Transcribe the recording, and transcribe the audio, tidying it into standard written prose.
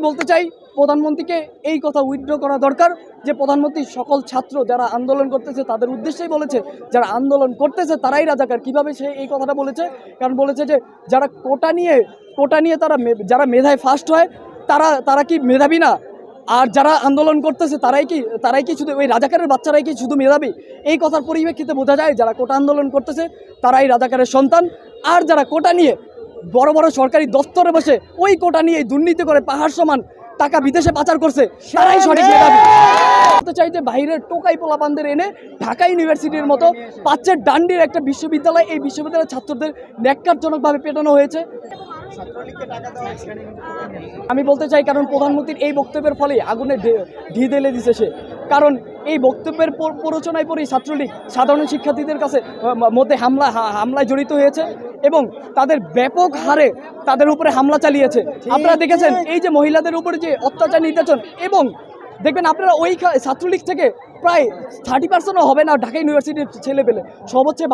বলতে চাই প্রধানমন্ত্রীকে এই কথা উইথড্র করা দরকার যে প্রধানমন্ত্রী সকল ছাত্র যারা আন্দোলন করতেছে তাদের উদ্দেশ্যেই বলেছে যারা আন্দোলন করতেছে তারাই রাজাকার। কিভাবে সে এই কথাটা বলেছে? কারণ বলেছে যে যারা কোটা নিয়ে যারা মেধায় ফার্স্ট হয় তারা কি মেধাবী না? আর যারা আন্দোলন করতেছে তারাই কি শুধু ওই রাজাকারের বাচ্চারাই কি শুধু মেধাবী? এই কথার পরিপ্রেক্ষিতে বোঝা যায় যারা কোটা আন্দোলন করতেছে তারাই রাজাকারের সন্তান। আর যারা কোটা নিয়ে বড় বড় সরকারি দপ্তরে বসে ওই কোটা নিয়ে দুর্নীতি করে পাহাড় সমান টাকা বিদেশে পাচার করছে তারাই সঠিক মেধাবী। বলতে চাই যে বাইরের টোকাই পোলাপানদের এনে ঢাকা ইউনিভার্সিটির মতো পাচ্ছের ডান্ডির একটা বিশ্ববিদ্যালয়, এই বিশ্ববিদ্যালয়ের ছাত্রদের ন্যাক্কারজনকভাবে পেটানো হয়েছে। আমি বলতে চাই কারণ প্রধানমন্ত্রীর এই বক্তব্যের ফলে আগুনে ঢি ঢেলে দিছে সে। কারণ এই বক্তব্যের প্ররোচনায় পরেই ছাত্রলীগ সাধারণ শিক্ষার্থীদের কাছে মধ্যে হামলায় জড়িত হয়েছে এবং তাদের ব্যাপক হারে তাদের উপরে হামলা চালিয়েছে। আপনারা দেখেছেন এই যে মহিলাদের উপরে যে অত্যাচার নির্যাতন, এবং দেখবেন আপনারা ওই ছাত্রলীগ থেকে প্রায় 30% হবে না ঢাকা ইউনিভার্সিটির ছেলে পেলে, সব হচ্ছে